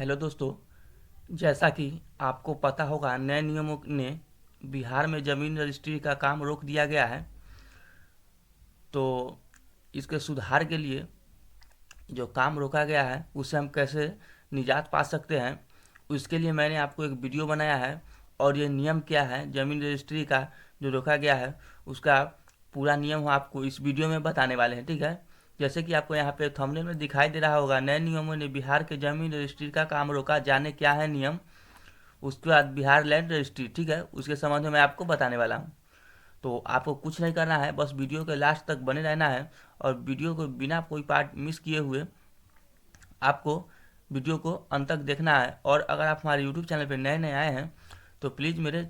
Hello दोस्तों। जैसा कि आपको पता होगा, नए नियमों ने बिहार में ज़मीन रजिस्ट्री का काम रोक दिया गया है। तो इसके सुधार के लिए जो काम रोका गया है उससे हम कैसे निजात पा सकते हैं, उसके लिए मैंने आपको एक वीडियो बनाया है। और ये नियम क्या है ज़मीन रजिस्ट्री का जो रोका गया है, उसका पूरा नियम हम आपको इस वीडियो में बताने वाले हैं। ठीक है। जैसे कि आपको यहाँ पे थंबनेल में दिखाई दे रहा होगा, नए नियमों ने बिहार के ज़मीन रजिस्ट्री का काम रोका, जाने क्या है नियम। उसके बाद बिहार लैंड रजिस्ट्री, ठीक है, उसके संबंध में मैं आपको बताने वाला हूँ। तो आपको कुछ नहीं करना है, बस वीडियो के लास्ट तक बने रहना है। और वीडियो को बिना कोई पार्ट मिस किए हुए आपको वीडियो को अंत तक देखना है। और अगर आप हमारे यूट्यूब चैनल पर नए नए आए हैं तो प्लीज़ मेरे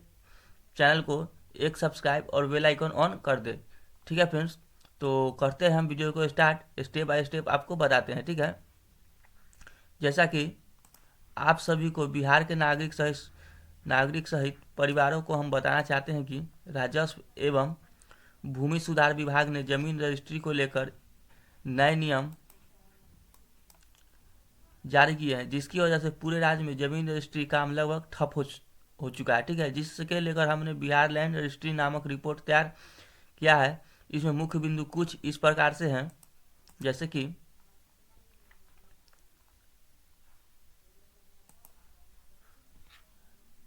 चैनल को एक सब्सक्राइब और बेल आइकन ऑन कर दे। ठीक है फ्रेंड्स, तो करते हैं हम वीडियो को स्टार्ट। स्टेप बाय स्टेप आपको बताते हैं। ठीक है। जैसा कि आप सभी को, बिहार के नागरिक सहित परिवारों को हम बताना चाहते हैं कि राजस्व एवं भूमि सुधार विभाग ने जमीन रजिस्ट्री को लेकर नए नियम जारी किए हैं, जिसकी वजह से पूरे राज्य में जमीन रजिस्ट्री काम लगभग ठप हो चुका है। ठीक है। जिसके लेकर हमने बिहार लैंड रजिस्ट्री नामक रिपोर्ट तैयार किया है। इसमें मुख्य बिंदु कुछ इस प्रकार से हैं, जैसे कि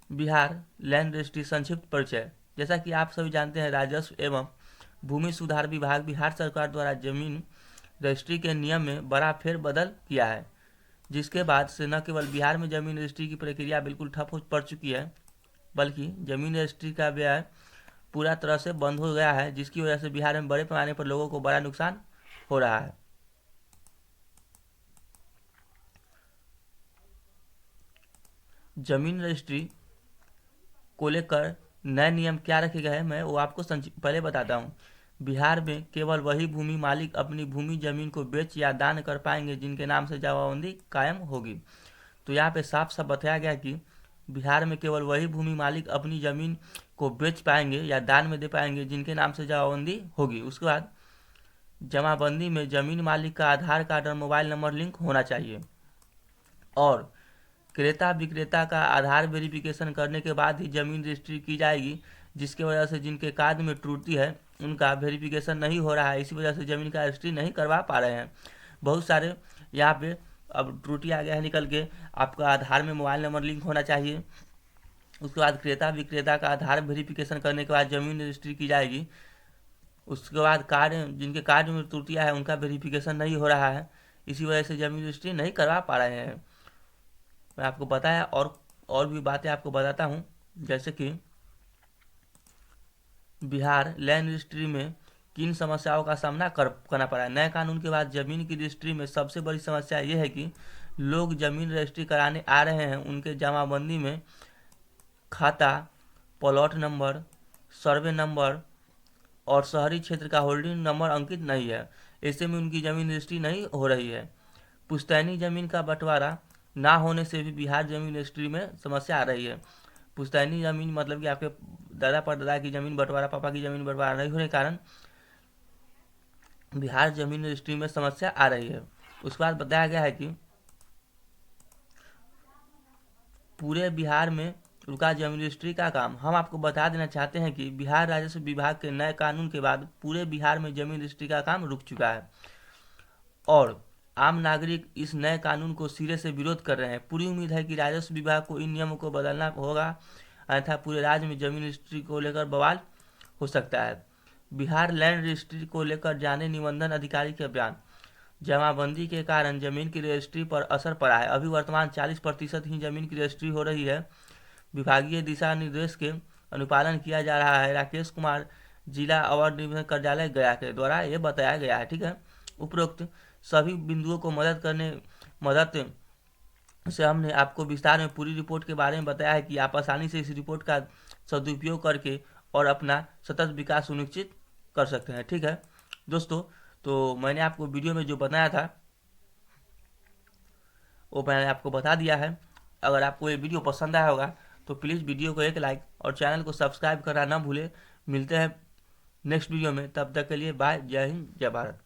बिहार लैंड रजिस्ट्री संक्षिप्त परिचय। जैसा कि आप सभी जानते हैं, राजस्व एवं भूमि सुधार विभाग बिहार सरकार द्वारा जमीन रजिस्ट्री के नियम में बड़ा फेरबदल किया है, जिसके बाद से न केवल बिहार में जमीन रजिस्ट्री की प्रक्रिया बिल्कुल ठप हो पड़ चुकी है, बल्कि जमीन रजिस्ट्री का व्यय पूरा तरह से बंद हो गया है, जिसकी वजह से बिहार में बड़े पैमाने पर लोगों को बड़ा नुकसान हो रहा है। जमीन रजिस्ट्री को लेकर नए नियम क्या रखे गए हैं, मैं वो आपको पहले बताता हूँ। बिहार में केवल वही भूमि मालिक अपनी भूमि जमीन को बेच या दान कर पाएंगे जिनके नाम से जमाबंदी कायम होगी। तो यहाँ पे साफ साफ बताया गया कि बिहार में केवल वही भूमि मालिक अपनी जमीन को बेच पाएंगे या दान में दे पाएंगे जिनके नाम से जमाबंदी होगी। उसके बाद जमाबंदी में जमीन मालिक का आधार कार्ड और मोबाइल नंबर लिंक होना चाहिए, और क्रेता विक्रेता का आधार वेरिफिकेशन करने के बाद ही जमीन रजिस्ट्री की जाएगी, जिसकी वजह से जिनके कार्ड में त्रुटि है उनका वेरिफिकेशन नहीं हो रहा है, इसी वजह से ज़मीन का रजिस्ट्री नहीं करवा पा रहे हैं बहुत सारे। यहाँ पे अब त्रुटि आ गया है निकल के, आपका आधार में मोबाइल नंबर लिंक होना चाहिए। उसके बाद क्रेता विक्रेता का आधार वेरिफिकेशन करने के बाद ज़मीन रजिस्ट्री की जाएगी। उसके बाद कार्ड, जिनके कार्ड में त्रुटियाँ है उनका वेरिफिकेशन नहीं हो रहा है, इसी वजह से ज़मीन रजिस्ट्री नहीं करवा पा रहे हैं। मैं आपको बताया और भी बातें आपको बताता हूँ, जैसे कि बिहार लैंड रजिस्ट्री में किन समस्याओं का सामना करना पड़ा है। नए कानून के बाद जमीन की रजिस्ट्री में सबसे बड़ी समस्या ये है कि लोग जमीन रजिस्ट्री कराने आ रहे हैं, उनके जमाबंदी में खाता, प्लॉट नंबर, सर्वे नंबर और शहरी क्षेत्र का होल्डिंग नंबर अंकित नहीं है। ऐसे में उनकी जमीन रजिस्ट्री नहीं हो रही है। पुश्तैनी जमीन का बंटवारा ना होने से भी बिहार जमीन रजिस्ट्री में समस्या आ रही है। पुश्तैनी जमीन मतलब कि आपके दादा परदादा की जमीन बंटवारा, पापा की जमीन बंटवारा नहीं होने के कारण बिहार जमीन रजिस्ट्री में समस्या आ रही है। उसके बाद बताया गया है कि पूरे बिहार में रुका जमीन रजिस्ट्री का काम। हम आपको बता देना चाहते हैं कि बिहार राजस्व विभाग के नए कानून के बाद पूरे बिहार में जमीन रजिस्ट्री का काम रुक चुका है, और आम नागरिक इस नए कानून को सिरे से विरोध कर रहे हैं। पूरी उम्मीद है कि राजस्व विभाग को इन नियमों को बदलना होगा, अन्यथा पूरे राज्य में जमीन रजिस्ट्री को लेकर बवाल हो सकता है। बिहार लैंड रजिस्ट्री को लेकर जाने निबंधन अधिकारी के बयान। जमाबंदी के कारण जमीन की रजिस्ट्री पर असर पड़ा है। अभी वर्तमान 40% ही जमीन की रजिस्ट्री हो रही है। विभागीय दिशा निर्देश के अनुपालन किया जा रहा है। राकेश कुमार, जिला अवर निबंधन कार्यालय गया के द्वारा ये बताया गया है। ठीक है। उपरोक्त सभी बिंदुओं को मदद से हमने आपको विस्तार में पूरी रिपोर्ट के बारे में बताया है कि आप आसानी से इस रिपोर्ट का सदुपयोग करके और अपना सतत विकास सुनिश्चित कर सकते हैं। ठीक है दोस्तों, तो मैंने आपको वीडियो में जो बताया था वो मैंने आपको बता दिया है। अगर आपको ये वीडियो पसंद आया होगा तो प्लीज़ वीडियो को एक लाइक और चैनल को सब्सक्राइब करना ना भूलें। मिलते हैं नेक्स्ट वीडियो में, तब तक के लिए बाय। जय हिंद, जय भारत।